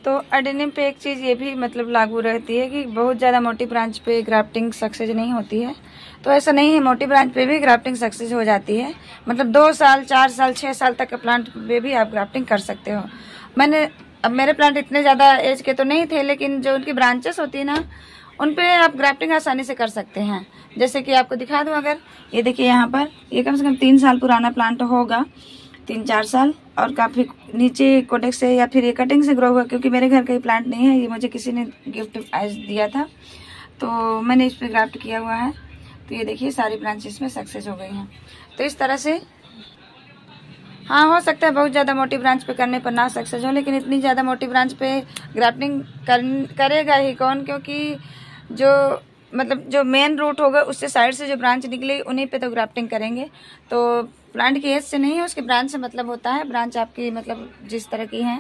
तो एडेनियम पे एक चीज़ ये भी मतलब लागू रहती है कि बहुत ज़्यादा मोटी ब्रांच पे ग्राफ्टिंग सक्सेस नहीं होती है। तो ऐसा नहीं है, मोटी ब्रांच पे भी ग्राफ्टिंग सक्सेस हो जाती है। मतलब 2 साल 4 साल 6 साल तक के प्लांट पे भी आप ग्राफ्टिंग कर सकते हो। अब मेरे प्लांट इतने ज़्यादा एज के तो नहीं थे, लेकिन जो उनकी ब्रांचेस होती है ना, उन पे आप ग्राफ्टिंग आसानी से कर सकते हैं। जैसे कि आपको दिखा दूँ, अगर ये देखिए यहाँ पर, ये कम से कम 3 साल पुराना प्लांट होगा, 3-4 साल, और काफ़ी नीचे कोटेक्स से या फिर ये कटिंग से ग्रो हुआ, क्योंकि मेरे घर का ये प्लांट नहीं है, ये मुझे किसी ने गिफ्ट आज दिया था, तो मैंने इस पर ग्राफ्ट किया हुआ है। तो ये देखिए सारी ब्रांचेस में सक्सेस हो गई हैं। तो इस तरह से हाँ, हो सकता है बहुत ज़्यादा मोटी ब्रांच पे करने पर ना सक्सेस हो, लेकिन इतनी ज़्यादा मोटी ब्रांच पे ग्राफ्टिंग करेगा ही कौन, क्योंकि जो मेन रूट होगा उससे साइड से जो ब्रांच निकलेगी उन्हीं पे तो ग्राफ्टिंग करेंगे। तो प्लांट की एज से नहीं है, उसके ब्रांच से मतलब होता है। ब्रांच आपकी मतलब जिस तरह की है,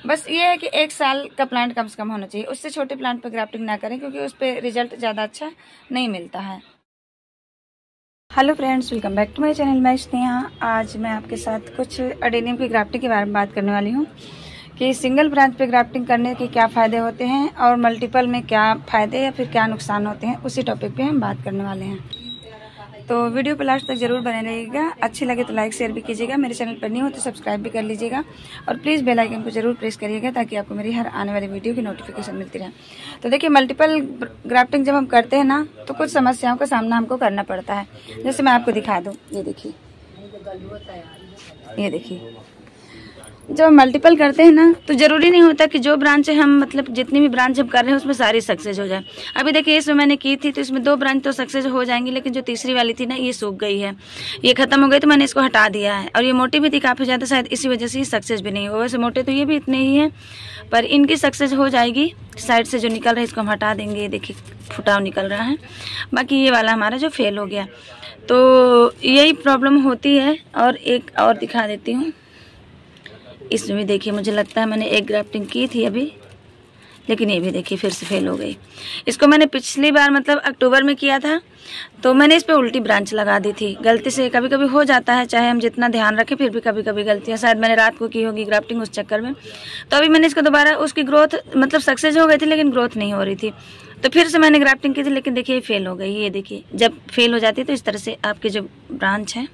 बस ये है कि 1 साल का प्लांट कम से कम होना चाहिए। उससे छोटे प्लांट पर ग्राफ्टिंग ना करें, क्योंकि उस पर रिजल्ट ज़्यादा अच्छा नहीं मिलता है। Hello friends, welcome back to my channel. मैं स्नेहा। आज मैं आपके साथ कुछ एडेनियम की ग्राफ्टिंग के बारे में बात करने वाली हूँ कि सिंगल ब्रांच पे ग्राफ्टिंग करने के क्या फ़ायदे होते हैं और मल्टीपल में क्या फ़ायदे या फिर क्या नुकसान होते हैं, उसी टॉपिक पे हम बात करने वाले हैं। तो वीडियो पे लास्ट तक जरूर बने रहिएगा। अच्छी लगे तो लाइक शेयर भी कीजिएगा। मेरे चैनल पर नहीं हो तो सब्सक्राइब भी कर लीजिएगा, और प्लीज़ बेल आइकन को जरूर प्रेस करिएगा, ताकि आपको मेरी हर आने वाली वीडियो की नोटिफिकेशन मिलती रहे। तो देखिए, मल्टीपल ग्राफ्टिंग जब हम करते हैं ना, तो कुछ समस्याओं का सामना हमको करना पड़ता है। जैसे मैं आपको दिखा दूँ, ये देखिए जब मल्टीपल करते हैं ना, तो ज़रूरी नहीं होता कि जो ब्रांच हम मतलब जितनी भी ब्रांच हम कर रहे हैं उसमें सारी सक्सेस हो जाए। अभी देखिए, इसमें मैंने की थी तो इसमें 2 ब्रांच तो सक्सेस हो जाएंगी, लेकिन जो तीसरी वाली थी ना, ये सूख गई है, ये ख़त्म हो गई, तो मैंने इसको हटा दिया है। और ये मोटी भी थी काफ़ी ज़्यादा, शायद इसी वजह से सक्सेस भी नहीं हुआ। वैसे मोटे तो ये भी इतने ही हैं, पर इनकी सक्सेस हो जाएगी। साइड से जो निकल रहा है इसको हम हटा देंगे। ये देखिए फुटाव निकल रहा है, बाकी ये वाला हमारा जो फेल हो गया। तो यही प्रॉब्लम होती है। और एक और दिखा देती हूँ, इसमें भी देखिए, मुझे लगता है मैंने एक ग्राफ्टिंग की थी अभी, लेकिन ये भी देखिए फिर से फेल हो गई। इसको मैंने पिछली बार मतलब अक्टूबर में किया था, तो मैंने इस पे उल्टी ब्रांच लगा दी थी गलती से। कभी कभी हो जाता है, चाहे हम जितना ध्यान रखें फिर भी कभी कभी गलतियाँ, शायद मैंने रात को की होगी ग्राफ्टिंग उस चक्कर में। तो अभी मैंने इसको दोबारा, उसकी ग्रोथ मतलब सक्सेस हो गई थी, लेकिन ग्रोथ नहीं हो रही थी, तो फिर से मैंने ग्राफ्टिंग की थी, लेकिन देखिए फेल हो गई। ये देखिए, जब फेल हो जाती है तो इस तरह से आपकी जो ब्रांच है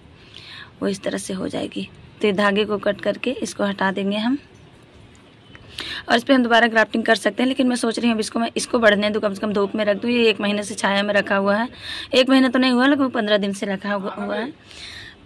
वो इस तरह से हो जाएगी। तो धागे को कट करके इसको हटा देंगे हम, और इस पर हम दोबारा ग्राफ्टिंग कर सकते हैं। लेकिन मैं सोच रही हूँ मैं इसको बढ़ने दूँ, कम से कम धूप में रख दूँ। ये 1 महीने से छाया में रखा हुआ है, 1 महीना तो नहीं हुआ, लेकिन 15 दिन से रखा हुआ है।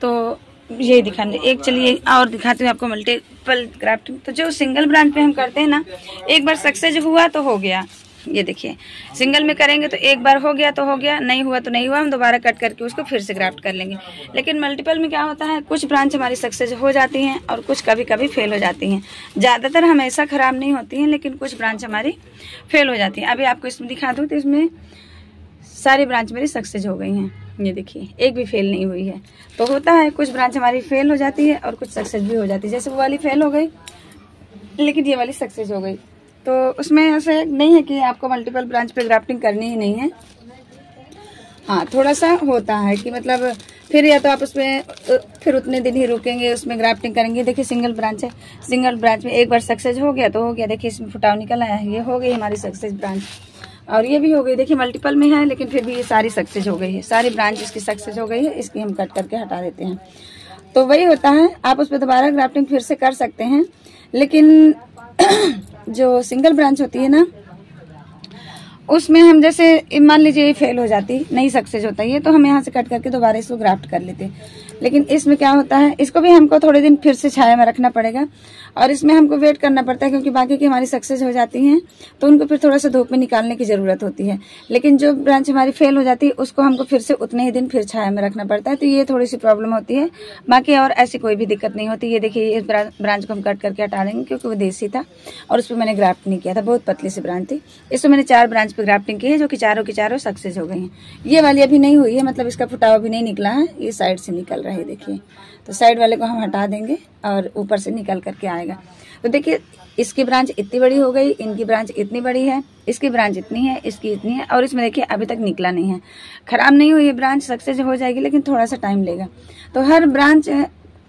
तो ये दिखाने एक, चलिए और दिखाती हूँ आपको मल्टीपल ग्राफ्टिंग। तो जो सिंगल ब्रांच पे हम करते हैं ना, एक बार सक्सेस हुआ तो हो गया। ये देखिए, सिंगल में करेंगे तो एक बार हो गया तो हो गया, नहीं हुआ तो नहीं हुआ, हम दोबारा कट करके उसको फिर से ग्राफ्ट कर लेंगे। लेकिन मल्टीपल में क्या होता है, कुछ ब्रांच हमारी सक्सेस हो जाती हैं और कुछ कभी कभी फेल हो जाती हैं। ज़्यादातर हमेशा ख़राब नहीं होती हैं, लेकिन कुछ ब्रांच हमारी फेल हो जाती हैं। अभी आपको इसमें दिखा दूँ, तो इसमें सारी ब्रांच मेरी सक्सेस हो गई हैं। ये देखिए, एक भी फेल नहीं हुई है। तो होता है, कुछ ब्रांच हमारी फेल हो जाती है और कुछ सक्सेस भी हो जाती है। जैसे वो वाली फेल हो गई, लेकिन ये वाली सक्सेस हो गई। तो उसमें ऐसे नहीं है कि आपको मल्टीपल ब्रांच पे ग्राफ्टिंग करनी ही नहीं है। हाँ, थोड़ा सा होता है कि मतलब फिर या तो आप उसमें फिर उतने दिन ही रुकेंगे, उसमें ग्राफ्टिंग करेंगे। देखिए सिंगल ब्रांच है, सिंगल ब्रांच में एक बार सक्सेस हो गया तो हो गया। देखिए इसमें फुटाव निकल आया है, ये हो गई हमारी सक्सेस ब्रांच, और ये भी हो गई। देखिए मल्टीपल में है, लेकिन फिर भी ये सारी सक्सेस हो गई है, सारी ब्रांच इसकी सक्सेस हो गई है। इसकी हम कट करके हटा देते हैं। तो वही होता है, आप उस पर दोबारा ग्राफ्टिंग फिर से कर सकते हैं, लेकिन जो सिंगल ब्रांच होती है ना, उसमें हम जैसे मान लीजिए ये फेल हो जाती, नहीं सक्सेस होता ये, तो हम यहाँ से कट करके दोबारा इसको ग्राफ्ट कर लेते। लेकिन इसमें क्या होता है, इसको भी हमको थोड़े दिन फिर से छाया में रखना पड़ेगा, और इसमें हमको वेट करना पड़ता है, क्योंकि बाकी की हमारी सक्सेस हो जाती हैं तो उनको फिर थोड़ा सा धूप में निकालने की ज़रूरत होती है। लेकिन जो ब्रांच हमारी फेल हो जाती है उसको हमको फिर से उतने ही दिन फिर छाया में रखना पड़ता है। तो ये थोड़ी सी प्रॉब्लम होती है, बाकी और ऐसी कोई भी दिक्कत नहीं होती। ये देखिए, इस ब्रांच को हम कट करके हटा देंगे, क्योंकि वो देसी था और उस पर मैंने ग्राफ्ट नहीं किया था, बहुत पतली सी ब्रांच थी। इसमें मैंने 4 ब्रांच पे ग्राफ्टिंग की है, जो कि चारों की चारों सक्सेस हो गई हैं। ये वाली अभी नहीं हुई है, मतलब इसका फुटाव भी नहीं निकला है, ये साइड से निकल रहा है। देखिए, तो साइड वाले को हम हटा देंगे और ऊपर से निकल करके आएगा। तो देखिए, इसकी ब्रांच इतनी बड़ी हो गई, इनकी ब्रांच इतनी बड़ी है, इसकी ब्रांच इतनी है, इसकी इतनी है, और इसमें देखिए अभी तक निकला नहीं है। खराब नहीं हुई ये ब्रांच, सक्सेस हो जाएगी, लेकिन थोड़ा सा टाइम लेगा। तो हर ब्रांच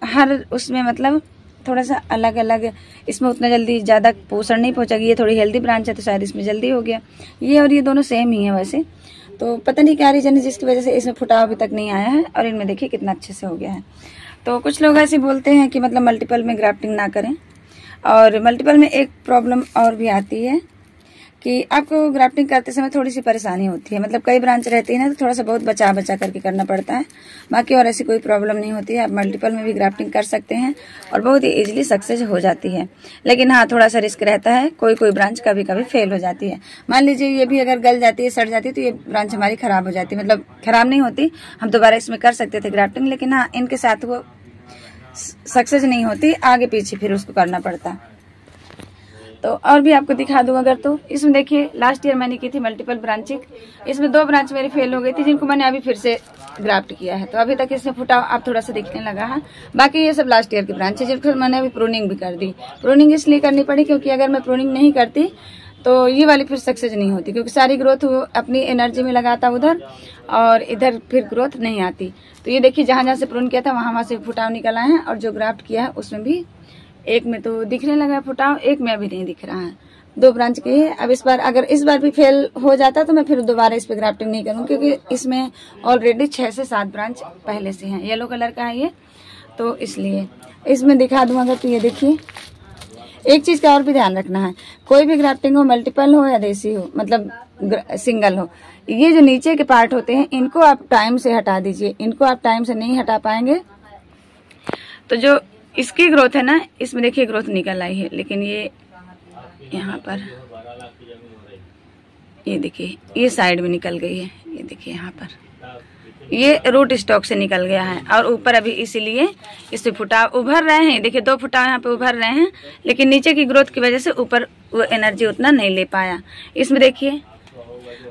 हर उसमें मतलब थोड़ा सा अलग अलग, इसमें उतना जल्दी ज़्यादा पोषण नहीं पहुँचेगी। ये थोड़ी हेल्दी ब्रांच है तो शायद इसमें जल्दी हो गया। ये और ये दोनों सेम ही है वैसे, तो पता नहीं क्या रीज़न है जिसकी वजह से इसमें फुटाव अभी तक नहीं आया है, और इनमें देखिए कितना अच्छे से हो गया है। तो कुछ लोग ऐसे बोलते हैं कि मतलब मल्टीपल में ग्राफ्टिंग ना करें, और मल्टीपल में एक प्रॉब्लम और भी आती है कि आपको ग्राफ्टिंग करते समय थोड़ी सी परेशानी होती है। मतलब कई ब्रांच रहती है ना, तो थोड़ा सा बहुत बचा बचा करके करना पड़ता है। बाकी और ऐसी कोई प्रॉब्लम नहीं होती है। आप मल्टीपल में भी ग्राफ्टिंग कर सकते हैं और बहुत ही इजीली सक्सेस हो जाती है। लेकिन हाँ, थोड़ा सा रिस्क रहता है, कोई कोई ब्रांच कभी कभी फेल हो जाती है। मान लीजिए ये भी अगर गल जाती है, सड़ जाती है, तो ये ब्रांच हमारी खराब हो जाती है। मतलब खराब नहीं होती, हम दोबारा इसमें कर सकते थे ग्राफ्टिंग, लेकिन हाँ इनके साथ वो सक्सेस नहीं होती, आगे पीछे फिर उसको करना पड़ता। तो और भी आपको दिखा दूं अगर, तो इसमें देखिए लास्ट ईयर मैंने की थी मल्टीपल ब्रांचिंग। इसमें 2 ब्रांच मेरी फेल हो गई थी, जिनको मैंने अभी फिर से ग्राफ्ट किया है। तो अभी तक इसमें फुटाव आप थोड़ा सा दिखने लगा है। बाकी ये सब लास्ट ईयर की ब्रांच है, जिनको मैंने अभी प्रूनिंग भी कर दी। प्रूनिंग इसलिए करनी पड़ी क्योंकि अगर मैं प्रूनिंग नहीं करती तो ये वाली फिर सक्सेस नहीं होती, क्योंकि सारी ग्रोथ वो अपनी एनर्जी में लगाता उधर, और इधर फिर ग्रोथ नहीं आती। तो ये देखिए जहाँ जहाँ से प्रून किया था वहाँ से फुटाव निकल आए हैं, और जो ग्राफ्ट किया है उसमें भी एक में तो दिखने लगा है फुटाव, एक में अभी नहीं दिख रहा है। 2 ब्रांच की है। अब इस बार अगर इस बार भी फेल हो जाता तो मैं फिर दोबारा इस पे ग्राफ्टिंग नहीं करूँ, क्योंकि इसमें ऑलरेडी 6 से 7 ब्रांच पहले से हैं। येलो कलर का है ये, तो इसलिए इसमें दिखा दूँ अगर, तो ये देखिए एक चीज का और भी ध्यान रखना है, कोई भी ग्राफ्टिंग हो, मल्टीपल हो या देसी हो, मतलब सिंगल हो, ये जो नीचे के पार्ट होते हैं इनको आप टाइम से हटा दीजिए। इनको आप टाइम से नहीं हटा पाएंगे तो जो इसकी ग्रोथ है ना, इसमें देखिए ग्रोथ निकल आई है, लेकिन ये यहाँ पर ये देखिए ये साइड में निकल गई है। ये देखिए यहाँ पर ये रूट स्टॉक से निकल गया है, और ऊपर अभी इसीलिए इससे फुटाव उभर रहे हैं। देखिए 2 फुटाव यहाँ पे उभर रहे हैं, लेकिन नीचे की ग्रोथ की वजह से ऊपर वो एनर्जी उतना नहीं ले पाया। इसमें देखिए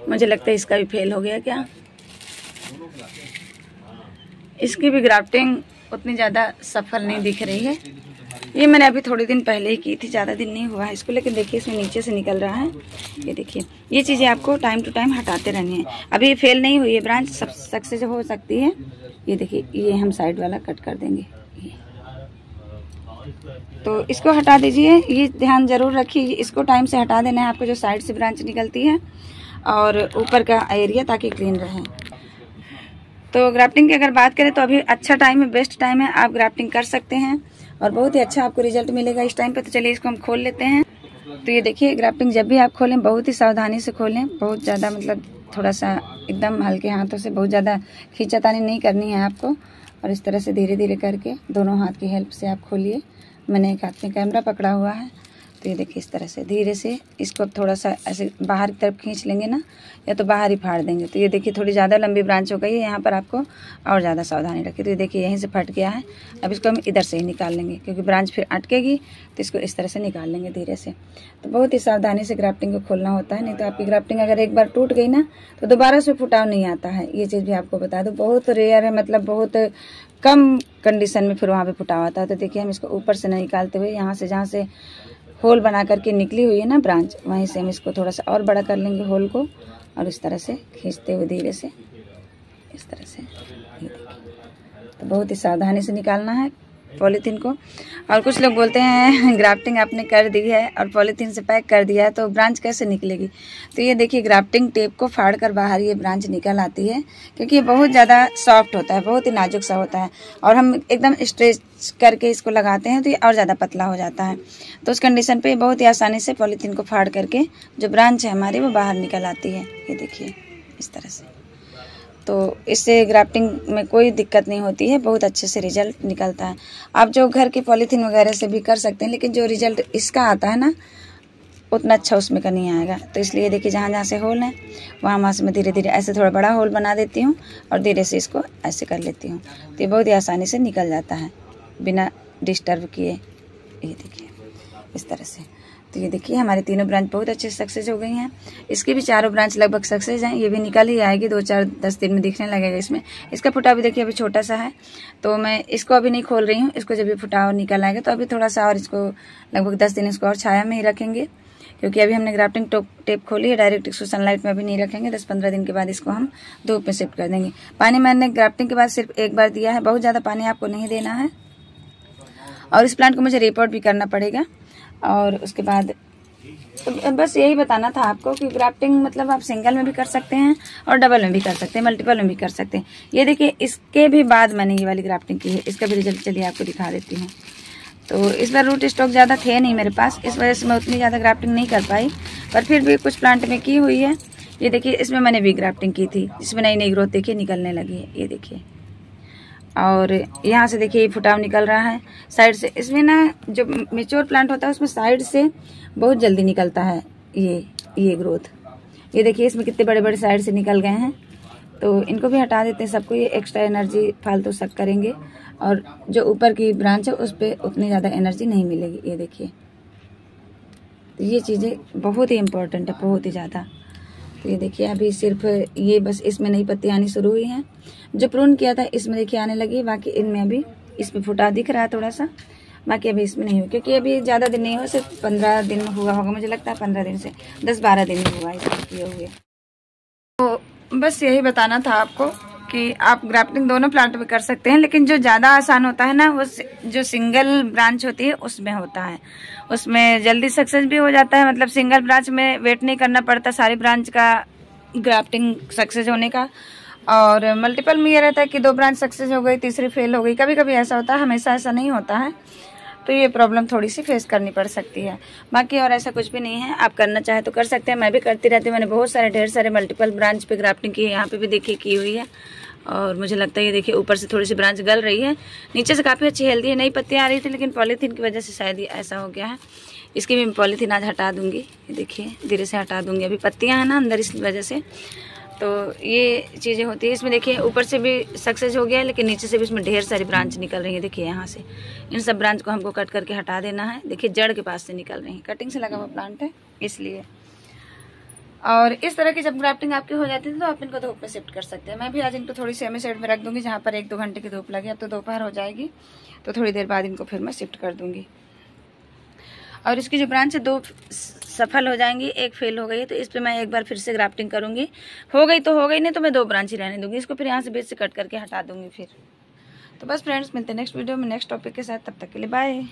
मुझे लगता है इसका भी फेल हो गया क्या। इसकी भी ग्राफ्टिंग उतनी ज़्यादा सफल नहीं दिख रही है। ये मैंने अभी थोड़े दिन पहले ही की थी, ज़्यादा दिन नहीं हुआ है इसको, लेकिन देखिए इसमें नीचे से निकल रहा है। ये देखिए ये चीज़ें आपको टाइम टू टाइम हटाते रहनी है। अभी ये फेल नहीं हुई है ब्रांच, सब सक्सेस हो सकती है। ये देखिए ये हम साइड वाला कट कर देंगे, तो इसको हटा दीजिए। ये ध्यान जरूर रखिए, इसको टाइम से हटा देना है आपको, जो साइड से ब्रांच निकलती है, और ऊपर का एरिया ताकि क्लीन रहे। तो ग्राफ्टिंग की अगर बात करें तो अभी अच्छा टाइम है, बेस्ट टाइम है, आप ग्राफ्टिंग कर सकते हैं और बहुत ही अच्छा आपको रिजल्ट मिलेगा इस टाइम पे। तो चलिए इसको हम खोल लेते हैं। तो ये देखिए ग्राफ्टिंग जब भी आप खोलें बहुत ही सावधानी से खोलें, बहुत ज़्यादा मतलब थोड़ा सा एकदम हल्के हाथों से, बहुत ज़्यादा खींचातानी नहीं करनी है आपको, और इस तरह से धीरे धीरे करके दोनों हाथ की हेल्प से आप खोलिए। मैंने एक हाथ में कैमरा पकड़ा हुआ है, तो ये देखिए इस तरह से धीरे से इसको थोड़ा सा ऐसे बाहर की तरफ खींच लेंगे ना, या तो बाहर ही फाड़ देंगे। तो ये देखिए थोड़ी ज़्यादा लंबी ब्रांच हो गई है, यहाँ पर आपको और ज़्यादा सावधानी रखिए। तो ये देखिए यहीं से फट गया है। अब इसको हम इधर से ही निकाल लेंगे, क्योंकि ब्रांच फिर अटकेगी, तो इसको इस तरह से निकाल लेंगे धीरे से। तो बहुत ही सावधानी से ग्राफ्टिंग को खोलना होता है, नहीं तो आपकी ग्राफ्टिंग अगर एक बार टूट गई ना तो दोबारा से फुटाव नहीं आता है। ये चीज़ भी आपको बता दूँ, बहुत रेयर है, मतलब बहुत कम कंडीशन में फिर वहाँ पे फुटाव आता है। तो देखिए हम इसको ऊपर से नहीं निकालते हुए, यहाँ से जहाँ से होल बना करके निकली हुई है ना ब्रांच, वहीं से हम इसको थोड़ा सा और बड़ा कर लेंगे होल को, और इस तरह से खींचते हुए धीरे से इस तरह से। तो बहुत ही सावधानी से निकालना है पॉलीथीन को। और कुछ लोग बोलते हैं ग्राफ्टिंग आपने कर दी है और पॉलीथीन से पैक कर दिया है तो ब्रांच कैसे निकलेगी। तो ये देखिए ग्राफ्टिंग टेप को फाड़ कर बाहर ये ब्रांच निकल आती है, क्योंकि ये बहुत ज़्यादा सॉफ्ट होता है, बहुत ही नाजुक सा होता है, और हम एकदम स्ट्रेच करके इसको लगाते हैं तो ये और ज़्यादा पतला हो जाता है। तो उस कंडीशन पे बहुत ही आसानी से पॉलीथीन को फाड़ करके जो ब्रांच है हमारी वो बाहर निकल आती है। ये देखिए इस तरह से। तो इससे ग्राफ्टिंग में कोई दिक्कत नहीं होती है, बहुत अच्छे से रिजल्ट निकलता है। आप जो घर की पॉलीथीन वगैरह से भी कर सकते हैं, लेकिन जो रिजल्ट इसका आता है ना उतना अच्छा उसमें का नहीं आएगा। तो इसलिए देखिए जहाँ जहाँ से होल है वहाँ से मैं धीरे धीरे ऐसे थोड़ा बड़ा होल बना देती हूँ और धीरे से इसको ऐसे कर लेती हूँ। तो ये बहुत ही आसानी से निकल जाता है बिना डिस्टर्ब किए। ये देखिए इस तरह से। तो ये देखिए हमारे तीनों ब्रांच बहुत अच्छे से सक्सेस हो गई हैं। इसकी भी चारों ब्रांच लगभग सक्सेस हैं। ये भी निकल ही आएगी, 2-4-10 दिन में दिखने लगेगा इसमें। इसका फुटाव भी देखिए अभी छोटा सा है, तो मैं इसको अभी नहीं खोल रही हूँ। इसको जब भी फुटाव निकल आएगा तो अभी थोड़ा सा और इसको लगभग 10 दिन इसको और छाया में ही रखेंगे, क्योंकि अभी हमने ग्राफ्टिंग टेप खोली है। डायरेक्ट इसको सनलाइट में अभी नहीं रखेंगे, 10-15 दिन के बाद इसको हम धूप में शिफ्ट कर देंगे। पानी मैंने ग्राफ्टिंग के बाद सिर्फ एक बार दिया है, बहुत ज़्यादा पानी आपको नहीं देना है। और इस प्लांट को मुझे रिपोर्ट भी करना पड़ेगा। और उसके बाद तो बस यही बताना था आपको कि ग्राफ्टिंग मतलब आप सिंगल में भी कर सकते हैं और डबल में भी कर सकते हैं, मल्टीपल में भी कर सकते हैं। ये देखिए, इसके भी बाद मैंने ये वाली ग्राफ्टिंग की है, इसका भी रिजल्ट चलिए आपको दिखा देती हूँ। तो इस बार रूट स्टॉक ज़्यादा थे नहीं मेरे पास, इस वजह से मैं उतनी ज़्यादा ग्राफ्टिंग नहीं कर पाई, पर फिर भी कुछ प्लांट में की हुई है। ये देखिए, इसमें मैंने भी ग्राफ्टिंग की थी, जिसमें नई नई ग्रोथ देखिए निकलने लगी है, ये देखिए। और यहाँ से देखिए ये फुटाव निकल रहा है साइड से। इसमें ना जो मेच्योर प्लांट होता है उसमें साइड से बहुत जल्दी निकलता है ये ग्रोथ। ये देखिए इसमें कितने बड़े बड़े साइड से निकल गए हैं, तो इनको भी हटा देते हैं सबको। ये एक्स्ट्रा एनर्जी फालतू सक करेंगे और जो ऊपर की ब्रांच है उस पर उतनी ज़्यादा एनर्जी नहीं मिलेगी। ये देखिए, तो ये चीज़ें बहुत ही इम्पोर्टेंट है, बहुत ही ज़्यादा। तो ये देखिए अभी सिर्फ ये बस इसमें नई पत्ती आनी शुरू हुई हैं। जो प्रून किया था इसमें देखिए आने लगी, बाकी इनमें अभी इसमें फुटा दिख रहा है थोड़ा सा, बाकी अभी इसमें नहीं हुआ, क्योंकि अभी ज़्यादा दिन नहीं हुआ, सिर्फ 15 दिन हुआ होगा, मुझे लगता है 15 दिन से 10-12 दिन हुआ इसमें किए हुए। तो बस यही बताना था आपको कि आप ग्राफ्टिंग दोनों प्लांट में कर सकते हैं, लेकिन जो ज़्यादा आसान होता है ना वो जो सिंगल ब्रांच होती है उसमें होता है, उसमें जल्दी सक्सेस भी हो जाता है। मतलब सिंगल ब्रांच में वेट नहीं करना पड़ता सारी ब्रांच का ग्राफ्टिंग सक्सेस होने का। और मल्टीपल में ये रहता है कि 2 ब्रांच सक्सेस हो गई, तीसरी फेल हो गई, कभी कभी ऐसा होता है, हमेशा ऐसा नहीं होता है। तो ये प्रॉब्लम थोड़ी सी फेस करनी पड़ सकती है, बाकी और ऐसा कुछ भी नहीं है। आप करना चाहे तो कर सकते हैं, मैं भी करती रहती हूँ। मैंने बहुत सारे ढेर सारे मल्टीपल ब्रांच पे ग्राफ्टिंग की है, यहाँ पे भी देखिए की हुई है। और मुझे लगता है ये देखिए ऊपर से थोड़ी सी ब्रांच गल रही है, नीचे से काफ़ी अच्छी हेल्दी है। नई पत्तियाँ आ रही थी, लेकिन पॉलीथीन की वजह से शायद ये ऐसा हो गया है। इसकी भी पॉलीथीन आज हटा दूँगी, ये देखिए धीरे से हटा दूँगी। अभी पत्तियाँ हैं ना अंदर, इस वजह से तो ये चीज़ें होती है। इसमें देखिए ऊपर से भी सक्सेस हो गया है, लेकिन नीचे से भी इसमें ढेर सारी ब्रांच निकल रही है। देखिए यहाँ से इन सब ब्रांच को हमको कट करके हटा देना है। देखिए जड़ के पास से निकल रही है, कटिंग से लगा हुआ प्लांट है इसलिए। और इस तरह की जब ग्राफ्टिंग आपकी हो जाती है तो आप इनको धूप में शिफ्ट कर सकते हैं। मैं भी आज इनको थोड़ी सी एमी शेड में रख दूंगी, जहाँ पर 1-2 घंटे की धूप लगे। अब तो दोपहर हो जाएगी, तो थोड़ी देर बाद इनको फिर मैं शिफ्ट कर दूंगी। और इसकी जो ब्रांच है 2 सफल हो जाएंगी, 1 फेल हो गई है, तो इस पर मैं एक बार फिर से ग्राफ्टिंग करूंगी। हो गई तो हो गई, नहीं तो मैं 2 ब्रांच ही रहने दूंगी। इसको फिर यहाँ से बीच से कट करके हटा दूंगी फिर। तो बस फ्रेंड्स, मिलते हैं नेक्स्ट वीडियो में नेक्स्ट टॉपिक के साथ। तब तक के लिए बाय।